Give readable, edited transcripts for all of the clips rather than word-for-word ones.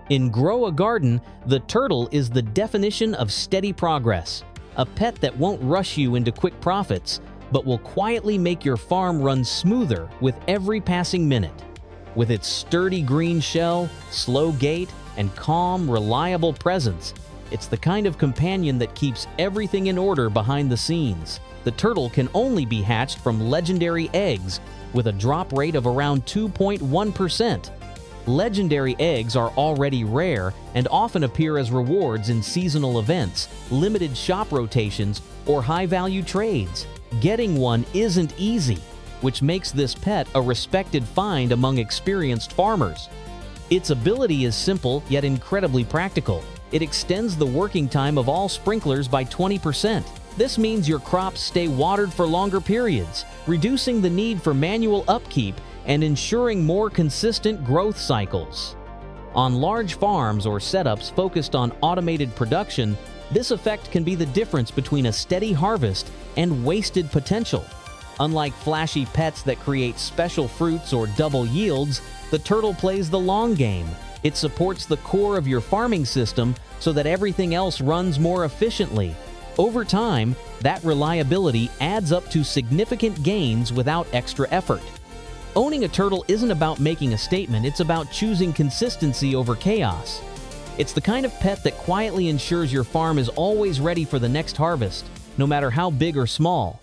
In Grow a Garden, the turtle is the definition of steady progress, a pet that won't rush you into quick profits, but will quietly make your farm run smoother with every passing minute. With its sturdy green shell, slow gait, and calm, reliable presence, it's the kind of companion that keeps everything in order behind the scenes. The turtle can only be hatched from legendary eggs with a drop rate of around 2.1%. Legendary eggs are already rare and often appear as rewards in seasonal events, limited shop rotations, or high-value trades. Getting one isn't easy, which makes this pet a respected find among experienced farmers. Its ability is simple yet incredibly practical. It extends the working time of all sprinklers by 20%. This means your crops stay watered for longer periods, reducing the need for manual upkeep and ensuring more consistent growth cycles. On large farms or setups focused on automated production, this effect can be the difference between a steady harvest and wasted potential. Unlike flashy pets that create special fruits or double yields, the turtle plays the long game. It supports the core of your farming system so that everything else runs more efficiently. Over time, that reliability adds up to significant gains without extra effort. Owning a turtle isn't about making a statement, it's about choosing consistency over chaos. It's the kind of pet that quietly ensures your farm is always ready for the next harvest, no matter how big or small.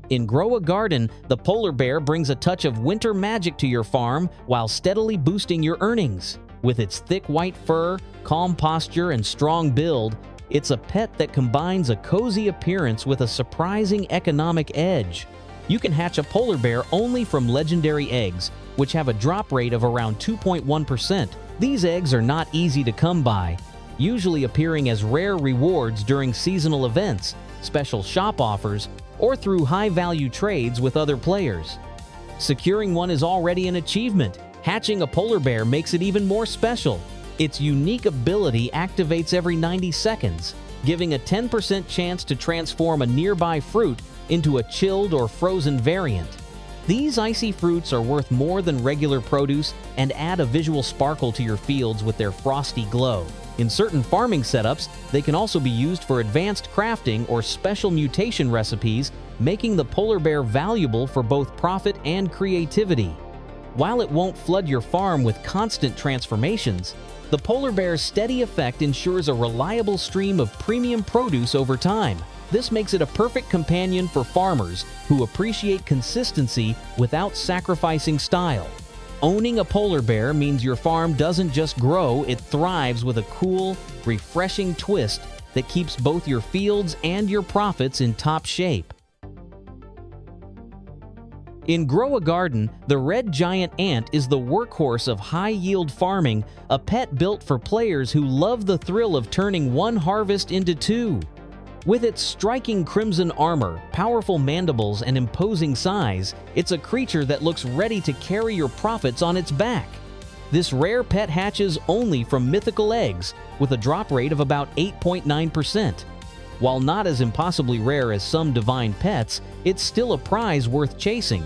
In Grow a Garden, the polar bear brings a touch of winter magic to your farm while steadily boosting your earnings. With its thick white fur, calm posture, and strong build, it's a pet that combines a cozy appearance with a surprising economic edge. You can hatch a polar bear only from legendary eggs, which have a drop rate of around 2.1%. These eggs are not easy to come by, usually appearing as rare rewards during seasonal events, special shop offers, or through high-value trades with other players. Securing one is already an achievement. Hatching a polar bear makes it even more special. Its unique ability activates every 90 seconds, giving a 10% chance to transform a nearby fruit into a chilled or frozen variant. These icy fruits are worth more than regular produce and add a visual sparkle to your fields with their frosty glow. In certain farming setups, they can also be used for advanced crafting or special mutation recipes, making the polar bear valuable for both profit and creativity. While it won't flood your farm with constant transformations, the polar bear's steady effect ensures a reliable stream of premium produce over time. This makes it a perfect companion for farmers who appreciate consistency without sacrificing style. Owning a polar bear means your farm doesn't just grow, it thrives with a cool, refreshing twist that keeps both your fields and your profits in top shape. In Grow a Garden, the red giant ant is the workhorse of high-yield farming, a pet built for players who love the thrill of turning one harvest into two. With its striking crimson armor, powerful mandibles, and imposing size, it's a creature that looks ready to carry your profits on its back. This rare pet hatches only from mythical eggs, with a drop rate of about 8.9%. While not as impossibly rare as some divine pets, it's still a prize worth chasing.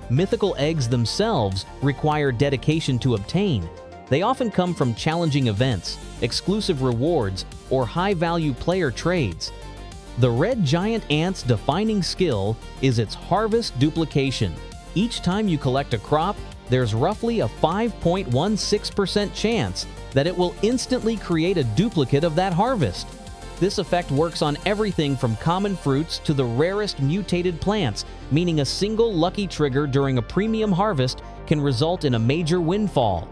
Mythical eggs themselves require dedication to obtain. They often come from challenging events, exclusive rewards, or high-value player trades. The red giant ant's defining skill is its harvest duplication. Each time you collect a crop, there's roughly a 5.16% chance that it will instantly create a duplicate of that harvest. This effect works on everything from common fruits to the rarest mutated plants, meaning a single lucky trigger during a premium harvest can result in a major windfall.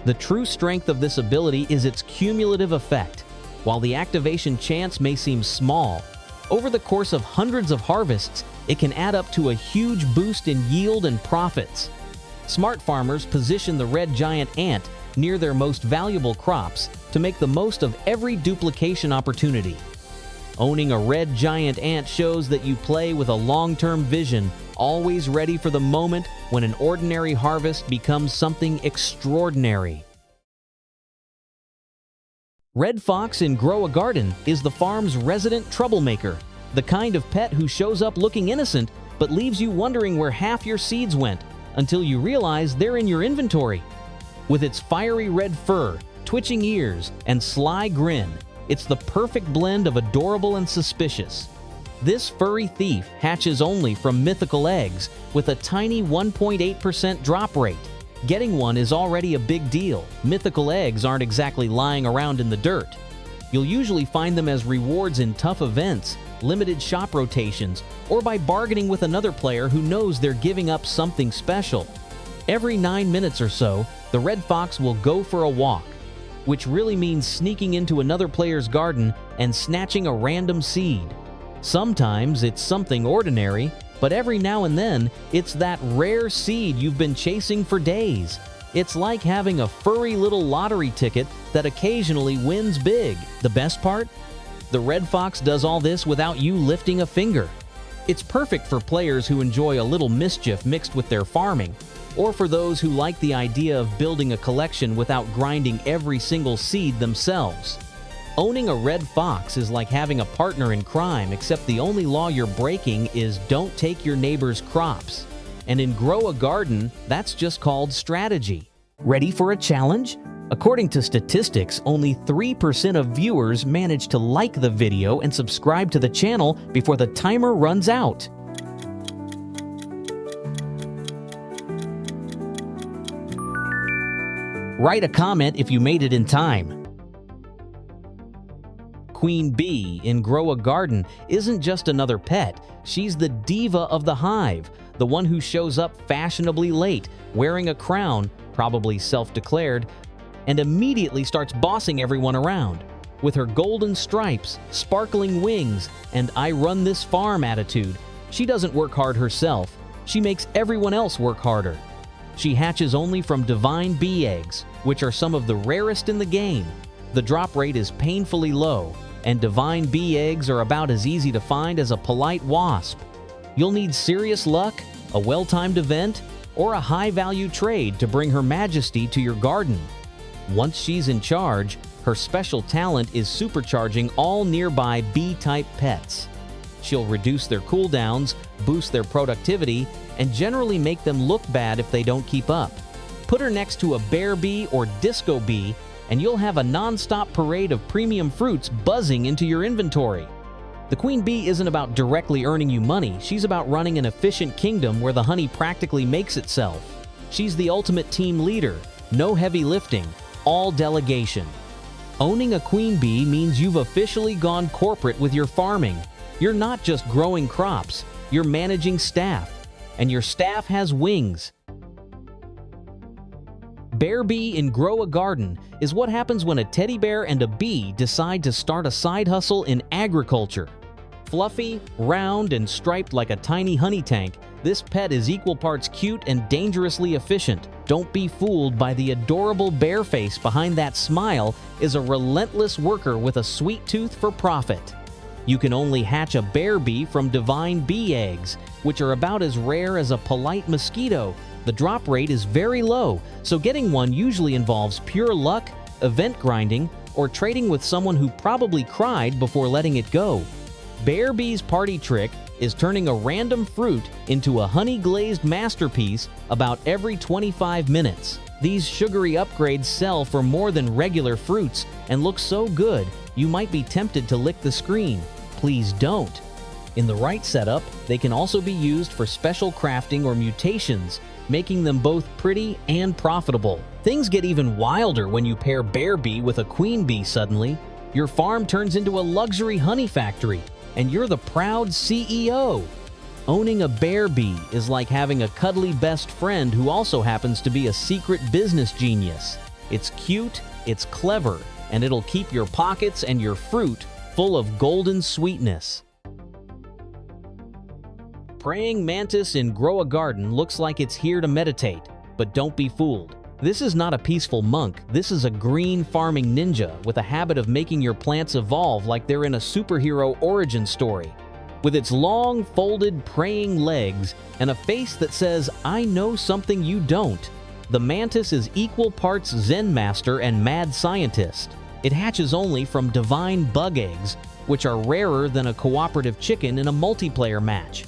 The true strength of this ability is its cumulative effect. While the activation chance may seem small, over the course of hundreds of harvests, it can add up to a huge boost in yield and profits. Smart farmers position the red giant ant near their most valuable crops to make the most of every duplication opportunity. Owning a red giant ant shows that you play with a long-term vision, always ready for the moment when an ordinary harvest becomes something extraordinary. Red Fox in Grow a Garden is the farm's resident troublemaker, the kind of pet who shows up looking innocent but leaves you wondering where half your seeds went until you realize they're in your inventory. With its fiery red fur, twitching ears, and sly grin, it's the perfect blend of adorable and suspicious. This furry thief hatches only from mythical eggs with a tiny 1.8% drop rate. Getting one is already a big deal. Mythical eggs aren't exactly lying around in the dirt. You'll usually find them as rewards in tough events, limited shop rotations, or by bargaining with another player who knows they're giving up something special. Every 9 minutes or so, the red fox will go for a walk, which really means sneaking into another player's garden and snatching a random seed. Sometimes it's something ordinary, but every now and then, it's that rare seed you've been chasing for days. It's like having a furry little lottery ticket that occasionally wins big. The best part? The red fox does all this without you lifting a finger. It's perfect for players who enjoy a little mischief mixed with their farming, or for those who like the idea of building a collection without grinding every single seed themselves. Owning a red fox is like having a partner in crime, except the only law you're breaking is don't take your neighbor's crops. And in Grow a Garden, that's just called strategy. Ready for a challenge? According to statistics, only 3% of viewers manage to like the video and subscribe to the channel before the timer runs out. Write a comment if you made it in time. Queen Bee in Grow a Garden isn't just another pet, she's the diva of the hive, the one who shows up fashionably late, wearing a crown, probably self-declared, and immediately starts bossing everyone around. With her golden stripes, sparkling wings, and I run this farm attitude, she doesn't work hard herself, she makes everyone else work harder. She hatches only from divine bee eggs, which are some of the rarest in the game. The drop rate is painfully low, and divine bee eggs are about as easy to find as a polite wasp. You'll need serious luck, a well-timed event, or a high-value trade to bring her majesty to your garden. Once she's in charge, her special talent is supercharging all nearby bee-type pets. She'll reduce their cooldowns, boost their productivity, and generally make them look bad if they don't keep up. Put her next to a bear bee or disco bee, and you'll have a non-stop parade of premium fruits buzzing into your inventory. The queen bee isn't about directly earning you money, she's about running an efficient kingdom where the honey practically makes itself. She's the ultimate team leader, no heavy lifting, all delegation. Owning a queen bee means you've officially gone corporate with your farming. You're not just growing crops, you're managing staff, and your staff has wings. Bear Bee in Grow a Garden is what happens when a teddy bear and a bee decide to start a side hustle in agriculture. Fluffy, round, and striped like a tiny honey tank, this pet is equal parts cute and dangerously efficient. Don't be fooled by the adorable bear face behind that smile is a relentless worker with a sweet tooth for profit. You can only hatch a bear bee from divine bee eggs, which are about as rare as a polite mosquito. The drop rate is very low, so getting one usually involves pure luck, event grinding, or trading with someone who probably cried before letting it go. Bear Bee's party trick is turning a random fruit into a honey-glazed masterpiece about every 25 minutes. These sugary upgrades sell for more than regular fruits and look so good you might be tempted to lick the screen. Please don't. In the right setup, they can also be used for special crafting or mutations, making them both pretty and profitable. Things get even wilder when you pair Bear Bee with a queen bee suddenly. Your farm turns into a luxury honey factory, and you're the proud CEO. Owning a bear bee is like having a cuddly best friend who also happens to be a secret business genius. It's cute, it's clever, and it'll keep your pockets and your fruit full of golden sweetness. Praying Mantis in Grow a Garden looks like it's here to meditate, but don't be fooled. This is not a peaceful monk, this is a green farming ninja with a habit of making your plants evolve like they're in a superhero origin story. With its long, folded, praying legs and a face that says, "I know something you don't," the Mantis is equal parts Zen master and mad scientist. It hatches only from divine bug eggs, which are rarer than a cooperative chicken in a multiplayer match.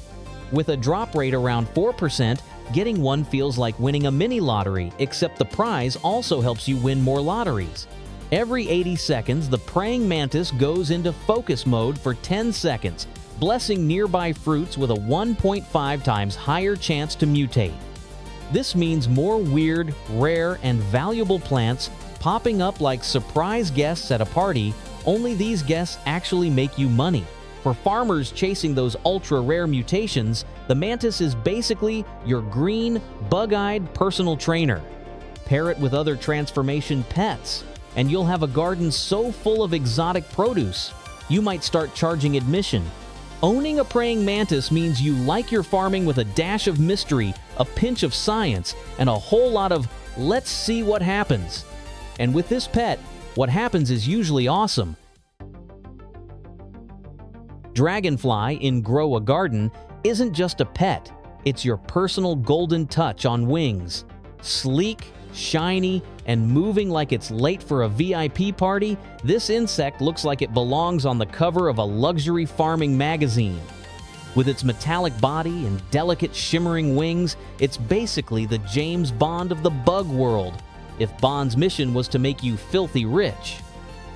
With a drop rate around 4%, getting one feels like winning a mini lottery, except the prize also helps you win more lotteries. Every 80 seconds, the praying mantis goes into focus mode for 10 seconds, blessing nearby fruits with a 1.5 times higher chance to mutate. This means more weird, rare, and valuable plants popping up like surprise guests at a party, only these guests actually make you money. For farmers chasing those ultra-rare mutations, the mantis is basically your green, bug-eyed personal trainer. Pair it with other transformation pets, and you'll have a garden so full of exotic produce, you might start charging admission. Owning a praying mantis means you like your farming with a dash of mystery, a pinch of science, and a whole lot of let's see what happens. And with this pet, what happens is usually awesome. Dragonfly in Grow a Garden isn't just a pet, it's your personal golden touch on wings. Sleek, shiny, and moving like it's late for a VIP party, this insect looks like it belongs on the cover of a luxury farming magazine. With its metallic body and delicate shimmering wings, it's basically the James Bond of the bug world, if Bond's mission was to make you filthy rich.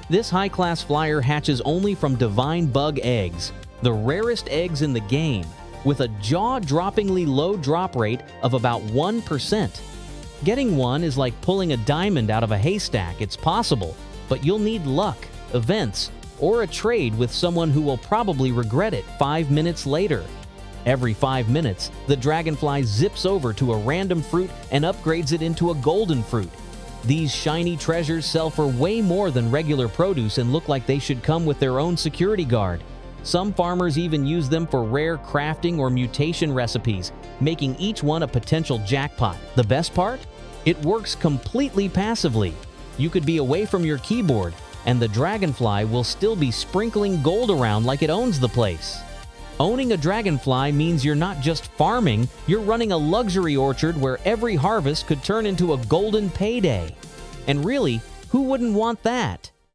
This high-class flyer hatches only from divine bug eggs, the rarest eggs in the game, with a jaw-droppingly low drop rate of about 1%. Getting one is like pulling a diamond out of a haystack. It's possible, but you'll need luck, events, or a trade with someone who will probably regret it 5 minutes later. Every 5 minutes, the dragonfly zips over to a random fruit and upgrades it into a golden fruit. These shiny treasures sell for way more than regular produce and look like they should come with their own security guard. Some farmers even use them for rare crafting or mutation recipes, making each one a potential jackpot. The best part? It works completely passively. You could be away from your keyboard, and the dragonfly will still be sprinkling gold around like it owns the place. Owning a dragonfly means you're not just farming, you're running a luxury orchard where every harvest could turn into a golden payday. And really, who wouldn't want that?